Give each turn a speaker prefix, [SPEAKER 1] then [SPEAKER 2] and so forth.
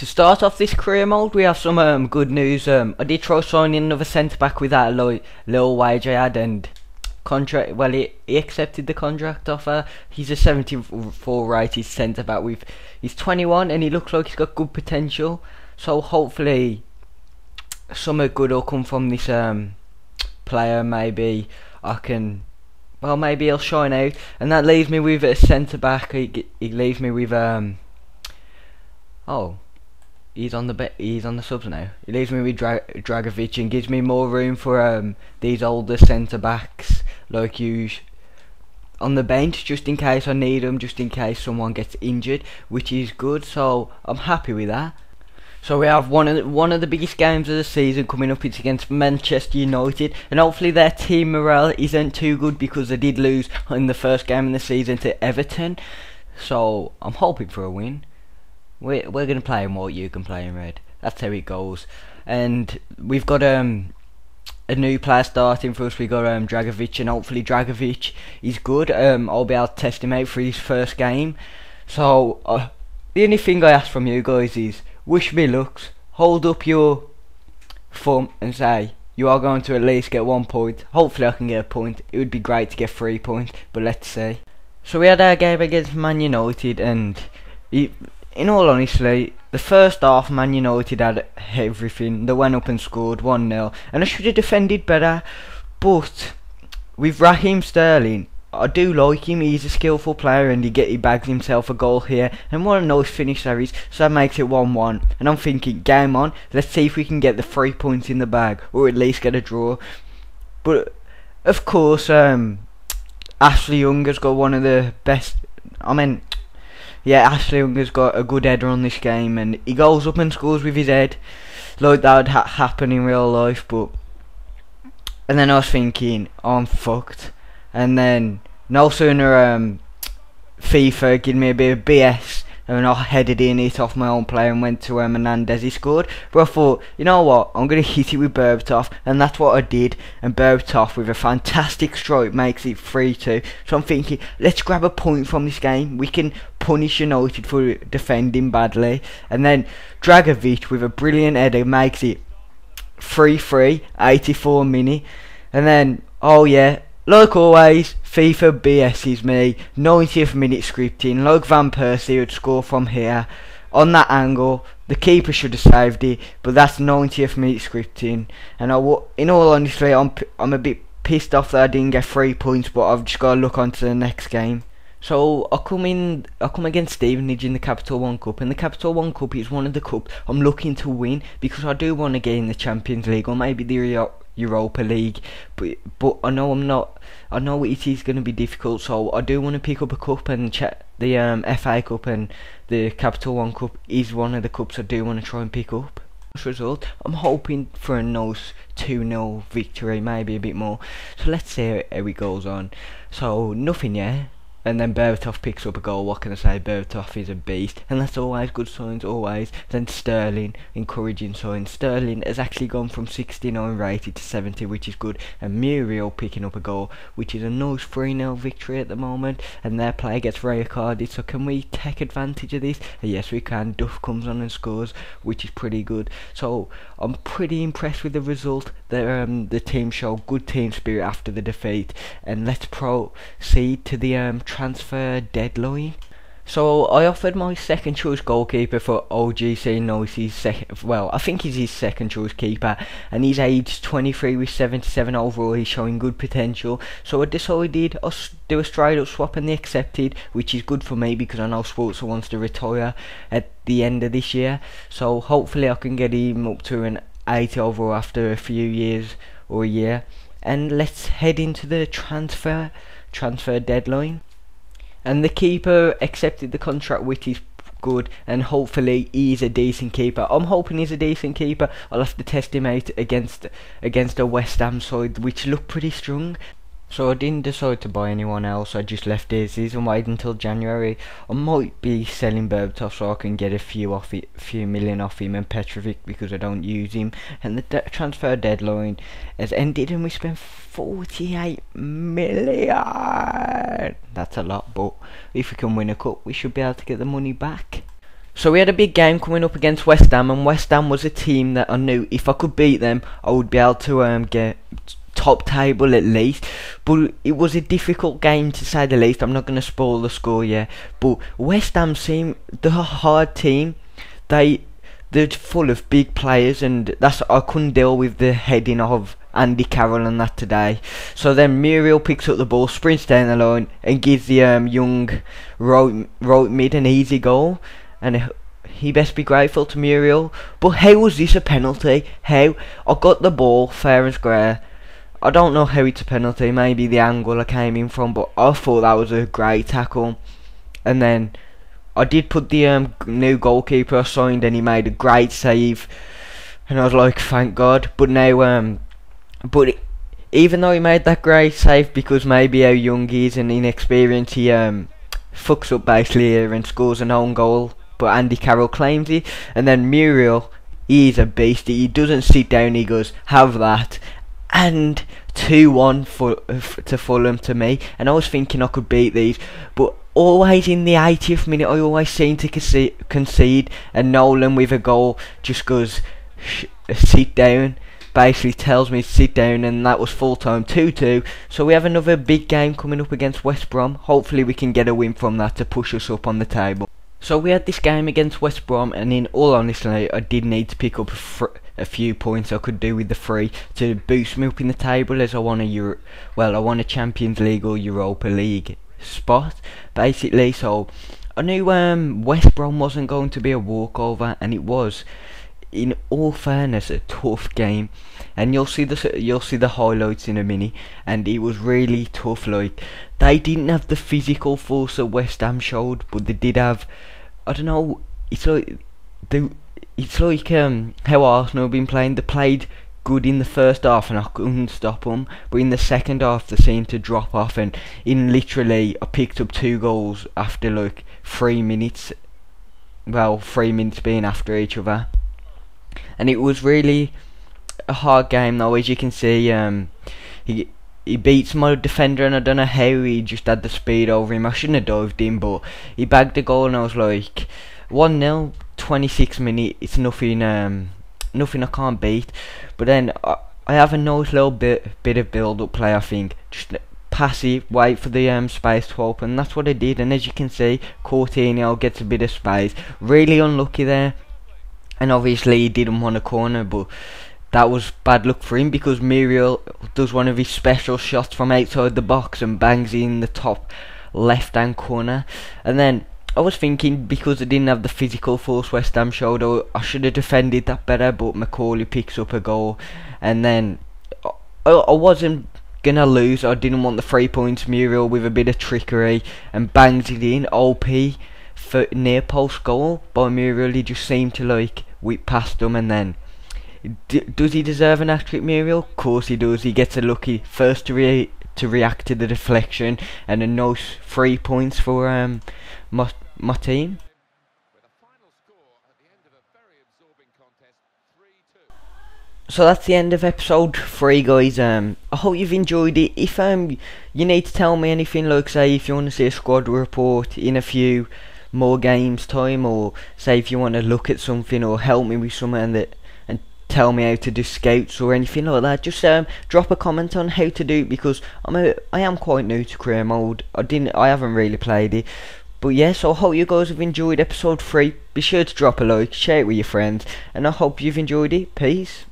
[SPEAKER 1] To start off this career mode, we have some good news. I did try signing another centre back with that little wage I had, and contract. Well, he accepted the contract offer. He's a 74 rated centre back with. He's 21 and he looks like he's got good potential. So hopefully, something good will come from this player. Maybe I can. Well, maybe he'll shine out, and that leaves me with a centre back. He leaves me with oh. He's on the subs now. He leaves me with Dragovic and gives me more room for these older centre backs like you on the bench, just in case I need them, just in case someone gets injured, which is good. So I'm happy with that. So we have one of the biggest games of the season coming up. It's against Manchester United, and hopefully their team morale isn't too good because they did lose in the first game of the season to Everton. So I'm hoping for a win. We're going to play in white, you can play in red. That's how it goes. And we've got a new player starting for us. We got Dragovic, and hopefully Dragovic is good. I'll be able to test him out for his first game. So the only thing I ask from you guys is wish me luck. Hold up your thumb and say you are going to at least get 1 point. Hopefully I can get a point. It would be great to get 3 points, but let's see. So we had our game against Man United, and in all honesty, the first half Man United had everything. They went up and scored 1-0, and I should have defended better. But with Raheem Sterling, I do like him. He's a skillful player, and he bags himself a goal here, and what a nice finish that is. So that makes it 1-1, and I'm thinking, game on, let's see if we can get the 3 points in the bag, or at least get a draw. But of course, Ashley Young has got one of the best. Yeah, Ashley Young has got a good header on this game, and he goes up and scores with his head like that would happen in real life. And then I was thinking, oh, I'm fucked. And then no sooner FIFA gave me a bit of BS, and I headed in it off my own player and went to Menendez. He scored, but I thought, you know what, I'm going to hit it with Berbatov, and that's what I did. And Berbatov with a fantastic strike makes it 3-2. So I'm thinking, let's grab a point from this game. We can punish United for defending badly. And then Dragovic with a brilliant header makes it 3-3, 84 minute. And then, oh yeah, like always, FIFA BS's me. 90th minute scripting, like Van Persie would score from here on that angle. The keeper should have saved it, but that's 90th minute scripting. And in all honesty, I'm a bit pissed off that I didn't get 3 points, but I've just got to look on to the next game. So I come against Stevenage in the Capital One Cup, and the Capital One Cup is one of the cups I'm looking to win because I do want to get in the Champions League or maybe the Europa League, but I know I'm not. I know it is going to be difficult, so I do want to pick up a cup, and the FA Cup and the Capital One Cup is one of the cups I do want to try and pick up. Result, I'm hoping for a nice 2-0 victory, maybe a bit more. So let's see how it goes on. So nothing, yeah. And then Berbatov picks up a goal. What can I say? Berbatov is a beast, and that's always good signs, always. Then Sterling, encouraging signs. Sterling has actually gone from 69 rated to 70, which is good. And Muriel picking up a goal, which is a nice 3-0 victory at the moment. And their player gets red carded. So can we take advantage of this? Yes, we can. Duff comes on and scores, which is pretty good. So I'm pretty impressed with the result. The team showed good team spirit after the defeat, and let's proceed to the transfer deadline. So I offered my second choice goalkeeper for OGC Nois's I think he's his second choice keeper, and he's aged 23 with 77 overall. He's showing good potential, so I decided I'll do a straight up swap, and they accepted, which is good for me because I know Sportser wants to retire at the end of this year. So hopefully I can get him up to an 80 overall after a few years or a year. And let's head into the transfer deadline. And the keeper accepted the contract, which is good, and hopefully he's a decent keeper. I'm hoping he's a decent keeper. I'll have to test him out against a West Ham side, which look pretty strong. So I didn't decide to buy anyone else. I just left his and waited until January. I might be selling Berbatov so I can get a few million off him, and Petrovic because I don't use him. And the transfer deadline has ended, and we spent 48 million. That's a lot, but if we can win a cup, we should be able to get the money back. So we had a big game coming up against West Ham, and West Ham was a team that I knew if I could beat them, I would be able to get top table at least. But it was a difficult game to say the least. I'm not going to spoil the score yet, but West Ham seem the hard team. They're full of big players, and I couldn't deal with the heading of Andy Carroll and that today. So then Muriel picks up the ball, sprints down the line, and gives the young right mid an easy goal. And he best be grateful to Muriel. But how was this a penalty? How? I got the ball fair and square. I don't know how it's a penalty. Maybe the angle I came in from, but I thought that was a great tackle. And then I did put the new goalkeeper I signed, and he made a great save. And I was like, thank God. But now, even though he made that great save, because maybe how young he is and inexperienced, he fucks up basically here and scores an own goal. But Andy Carroll claims it, and then Muriel, he's a beast. He doesn't sit down. He goes, have that, and 2-1 to Fulham to me. And I was thinking I could beat these, but always in the 80th minute I always seem to concede, and Nolan with a goal just goes sit down. Basically tells me to sit down, and that was full time 2-2. So we have another big game coming up against West Brom. Hopefully we can get a win from that to push us up on the table. So we had this game against West Brom, and in all honesty, I did need to pick up a few points I could do with the 3 to boost me up in the table, as I want a Champions League or Europa League spot, basically. So I knew West Brom wasn't going to be a walkover, and it was, in all fairness, a tough game. And you'll see the highlights in a minute, and it was really tough. Like, they didn't have the physical force that West Ham showed, but they did have, I don't know, it's like how Arsenal have been playing. They played good in the first half and I couldn't stop them, but in the second half they seemed to drop off, and in literally I picked up 2 goals after like 3 minutes, 3 minutes being after each other. And it was really a hard game though, as you can see. He beats my defender, and I don't know how he just had the speed over him. I shouldn't have dived in, but he bagged the goal, and I was like, 1-0, 26 minutes, it's nothing I can't beat. But then I have a nice little bit of build-up play, I think. Just passive, wait for the space to open. That's what I did, and as you can see, Coutinho gets a bit of space. Really unlucky there. And obviously he didn't want a corner, but that was bad luck for him, because Muriel does one of his special shots from outside the box and bangs in the top left hand corner. And then I was thinking, because I didn't have the physical force West Ham showed, I should have defended that better, but Macaulay picks up a goal. And then I wasn't gonna lose. I didn't want the 3 points. Muriel with a bit of trickery and bangs it in. OP for near post goal by Muriel. He just seemed to like whip past him. And then does he deserve an hat-trick, Muriel? Of course he does. He gets a lucky first to react to the deflection, and a nice 3 points for my team. So that's the end of episode 3, guys. I hope you've enjoyed it. If you need to tell me anything, like say if you want to see a squad report in a few more games time, or say if you want to look at something or help me with something and tell me how to do scouts or anything like that, just drop a comment on how to do it, because I am quite new to career mode. I haven't really played it. But yeah, so I hope you guys have enjoyed episode 3. Be sure to drop a like, share it with your friends, and I hope you've enjoyed it. Peace.